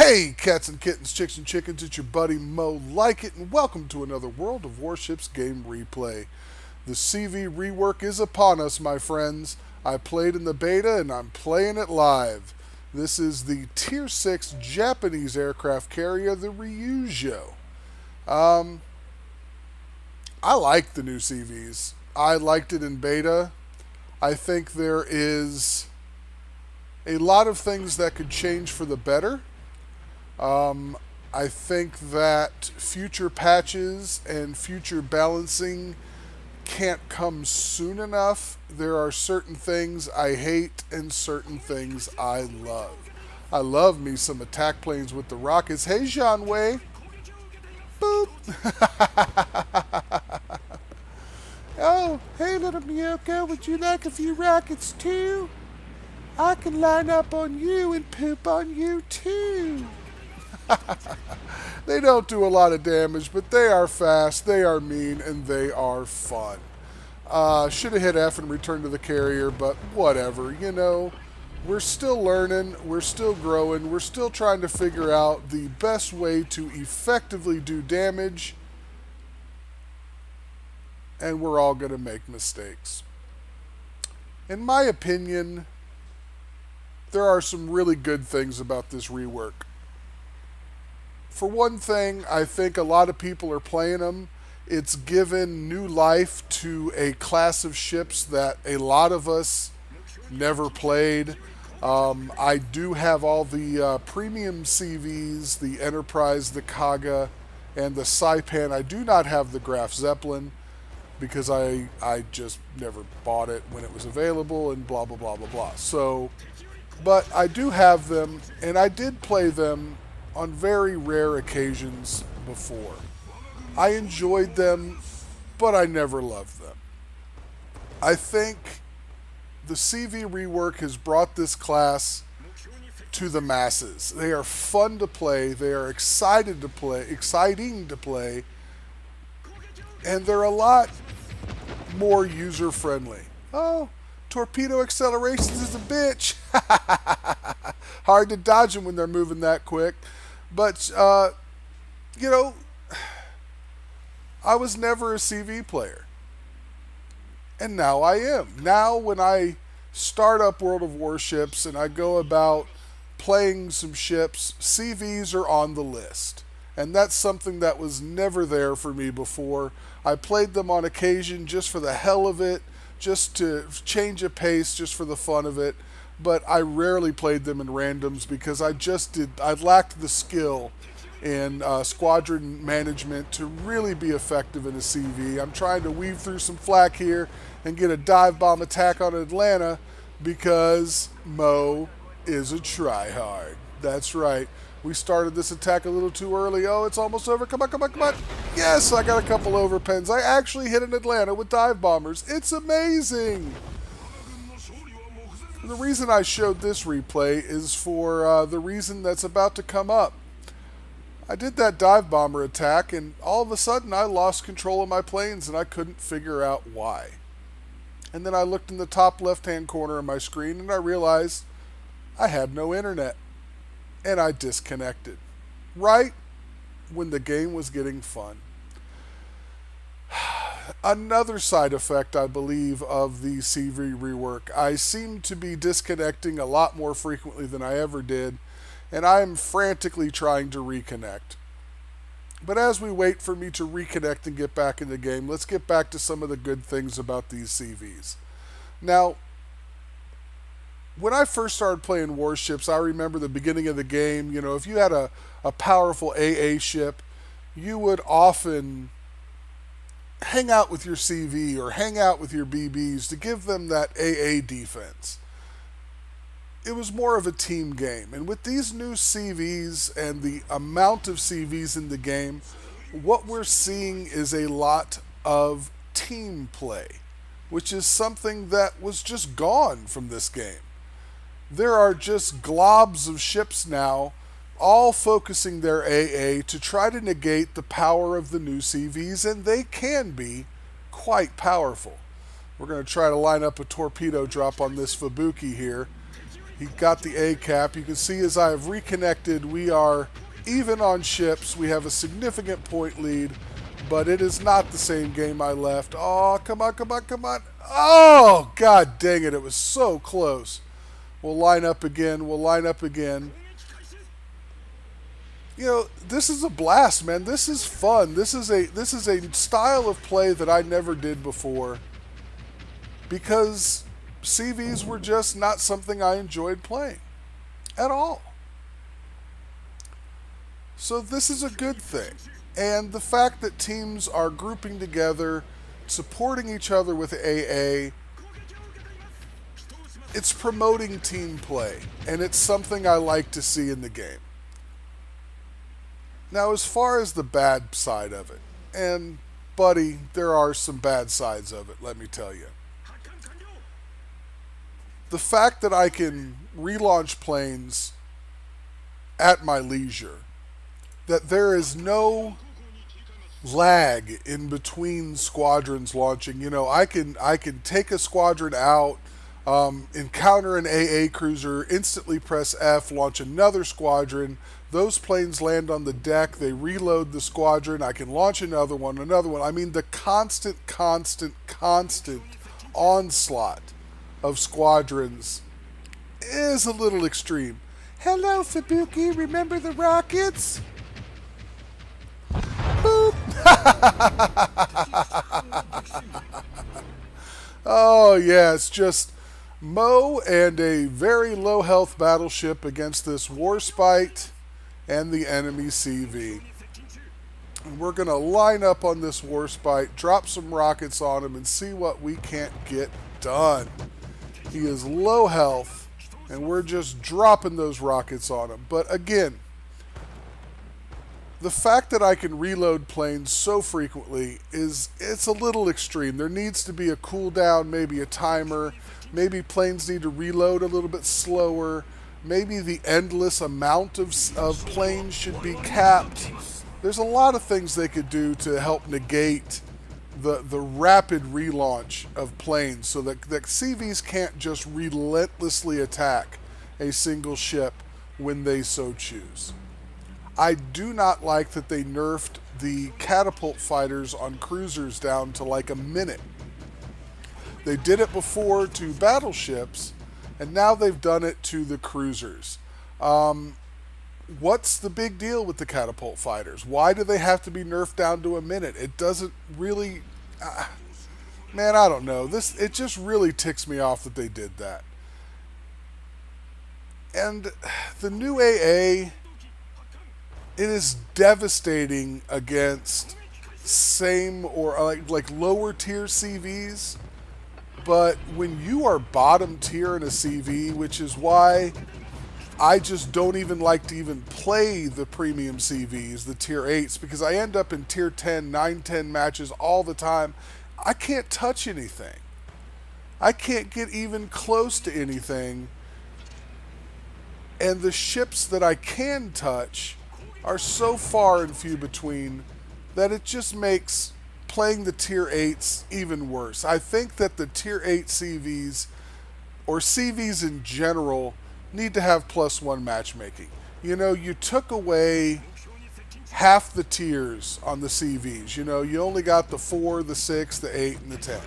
Hey, cats and kittens, chicks and chickens, it's your buddy Mo Lykit, and welcome to another World of Warships game replay. The CV rework is upon us, my friends. I played in the beta, and I'm playing it live. This is the Tier 6 Japanese aircraft carrier, the Ryujo. I like the new CVs. I liked it in beta. I think there is a lot of things that could change for the better. I think that future patches and future balancing can't come soon enough. There are certain things I hate and certain things I love. I love me some attack planes with the rockets. Hey, Jean-Wei. Boop. Oh, hey, little Miyoko, would you like a few rockets too? I can line up on you and poop on you too. They don't do a lot of damage, but they are fast, they are mean, and they are fun. Should have hit F and returned to the carrier, but whatever. You know, we're still learning, we're still growing, we're still trying to figure out the best way to effectively do damage, and we're all going to make mistakes. In my opinion, there are some really good things about this rework. For one thing, I think a lot of people are playing them. It's given new life to a class of ships that a lot of us never played. I do have all the premium CVs, the Enterprise, the Kaga, and the Saipan. I do not have the Graf Zeppelin because I just never bought it when it was available and blah, blah, blah, blah, blah. So, but I do have them, and I did play them on very rare occasions before. I enjoyed them, but I never loved them. I think the CV rework has brought this class to the masses. They are fun to play, they are exciting to play, and they're a lot more user-friendly. Oh, torpedo accelerations is a bitch. Hard to dodge them when they're moving that quick. But, you know, I was never a CV player. And now I am. Now when I start up World of Warships and I go about playing some ships, CVs are on the list. And that's something that was never there for me before. I played them on occasion just for the hell of it, just to change a pace, just for the fun of it. But I rarely played them in randoms because I lacked the skill in squadron management to really be effective in a CV. I'm trying to weave through some flak here and get a dive bomb attack on Atlanta because Mo is a tryhard. That's right. We started this attack a little too early. Oh, it's almost over. Come on, come on, come on. Yes, I got a couple overpens. I actually hit an Atlanta with dive bombers. It's amazing. The reason I showed this replay is for the reason that's about to come up. I did that dive bomber attack, and all of a sudden I lost control of my planes, and I couldn't figure out why. And then I looked in the top left-hand corner of my screen, and I realized I had no internet. And I disconnected. Right when the game was getting fun. Another side effect, I believe, of the CV rework. I seem to be disconnecting a lot more frequently than I ever did, and I am frantically trying to reconnect. But as we wait for me to reconnect and get back in the game, let's get back to some of the good things about these CVs. Now, when I first started playing warships, I remember the beginning of the game, you know, if you had a powerful AA ship, you would often hang out with your CV or hang out with your BBs to give them that AA defense. It was more of a team game. And with these new CVs and the amount of CVs in the game, what we're seeing is a lot of team play, which is something that was just gone from this game. There are just globs of ships now, all focusing their AA to try to negate the power of the new CVs, and they can be quite powerful. We're going to try to line up a torpedo drop on this Fubuki here. He got the A cap. You can see as I have reconnected, we are even on ships. We have a significant point lead, but it is not the same game I left. Oh, come on, come on, come on. Oh, god dang it. It was so close. We'll line up again. We'll line up again. You know, this is a blast, man. This is fun. This is a style of play that I never did before, because CVs were just not something I enjoyed playing at all. So this is a good thing. And the fact that teams are grouping together, supporting each other with AA, it's promoting team play, and it's something I like to see in the game. Now, as far as the bad side of it, and buddy, there are some bad sides of it, let me tell you. The fact that I can relaunch planes at my leisure, that there is no lag in between squadrons launching. You know, I can take a squadron out, encounter an AA cruiser, instantly press F, launch another squadron. Those planes land on the deck, they reload the squadron, I can launch another one. I mean, the constant onslaught of squadrons is a little extreme. Hello, Fubuki, remember the rockets? Boop. Oh, yeah, it's just Mo and a very low health battleship against this Warspite and the enemy CV. And we're going to line up on this Warspite, drop some rockets on him, and see what we can't get done. He is low health, and we're just dropping those rockets on him. But again, the fact that I can reload planes so frequently it's a little extreme. There needs to be a cooldown, maybe a timer. Maybe planes need to reload a little bit slower. Maybe the endless amount of planes should be capped. There's a lot of things they could do to help negate the rapid relaunch of planes, so that CVs can't just relentlessly attack a single ship when they so choose. I do not like that they nerfed the catapult fighters on cruisers down to like a minute. They did it before to battleships, and now they've done it to the cruisers. What's the big deal with the catapult fighters? Why do they have to be nerfed down to a minute? It doesn't really... man, I don't know. It just really ticks me off that they did that. And the new AA, it is devastating against same or like lower tier CVs. But when you are bottom tier in a CV, which is why I just don't even like to even play the premium CVs, the tier 8s, because I end up in tier 10, 9-10 matches all the time. I can't touch anything. I can't get even close to anything. And the ships that I can touch are so far and few between that it just makes playing the tier 8s even worse. I think that the tier 8 CVs, or CVs in general, need to have +1 matchmaking. You know, you took away half the tiers on the CVs. You know, you only got the 4, the 6, the 8, and the 10.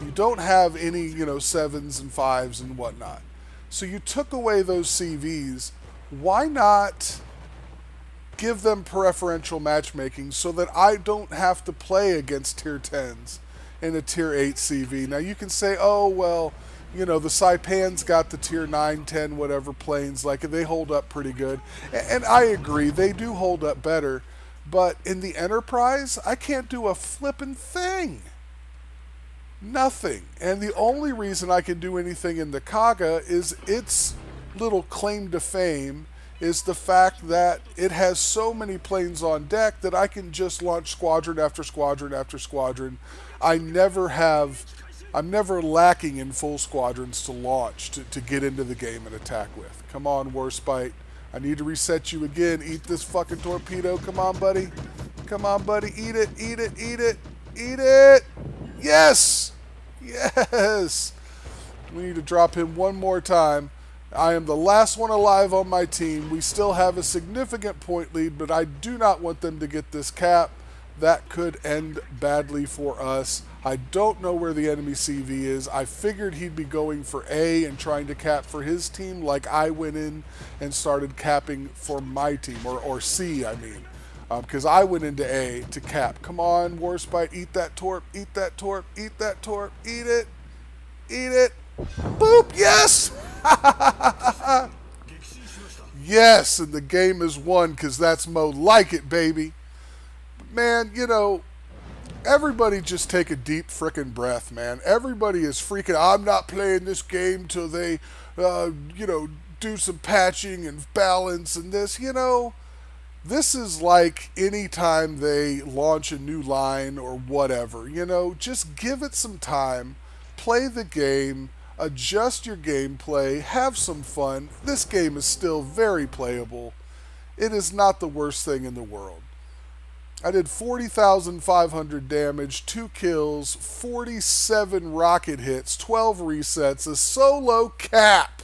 You don't have any, you know, 7s and 5s and whatnot. So you took away those CVs. Why not give them preferential matchmaking so that I don't have to play against tier 10s in a tier 8 CV? Now you can say, oh, well, you know, the Saipan's got the tier 9, 10, whatever planes, like they hold up pretty good. And I agree, they do hold up better. But in the Enterprise, I can't do a flippin' thing. Nothing. And the only reason I can do anything in the Kaga is its little claim to fame is the fact that it has so many planes on deck that I can just launch squadron after squadron after squadron. I'm never lacking in full squadrons to launch to get into the game and attack with. Come on, Warspite. I need to reset you again. Eat this fucking torpedo. Come on, buddy. Come on, buddy. Eat it, eat it, eat it, eat it. Yes! Yes! We need to drop him one more time. I am the last one alive on my team. We still have a significant point lead, but I do not want them to get this cap. That could end badly for us. I don't know where the enemy CV is. I figured he'd be going for A and trying to cap for his team like I went in and started capping for my team, or C, I mean. Because I went into A to cap. Come on, Warspite, eat that torp, eat that torp, eat that torp, eat it, eat it. Boop, yes! Yes, and the game is won because that's Mo Lykit, baby. But man, you know, everybody just take a deep frickin' breath, man. Everybody is freaking, I'm not playing this game till they, do some patching and balance and this, This is like any time they launch a new line or whatever, just give it some time, play the game, adjust your gameplay, have some fun. This game is still very playable. It is not the worst thing in the world. I did 40,500 damage, 2 kills, 47 rocket hits, 12 resets, a solo cap.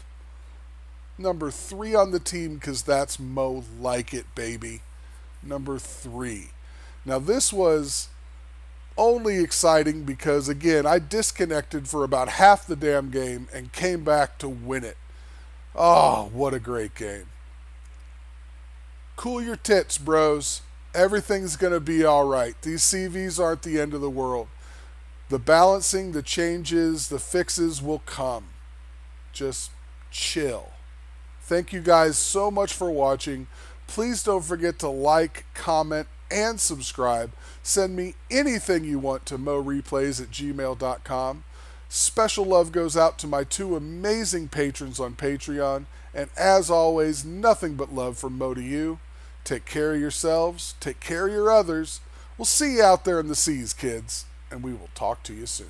Number 3 on the team because that's Mo Lykit, baby. Number 3. Now this was only exciting because, again, I disconnected for about half the damn game and came back to win it. Oh, what a great game. Cool your tits, bros. Everything's going to be all right. These CVs aren't the end of the world. The balancing, the changes, the fixes will come. Just chill. Thank you guys so much for watching. Please don't forget to like, comment, and subscribe. Send me anything you want to moreplays@gmail.com. Special love goes out to my 2 amazing patrons on Patreon. And as always, nothing but love from Mo to you. Take care of yourselves. Take care of your others. We'll see you out there in the seas, kids. And we will talk to you soon.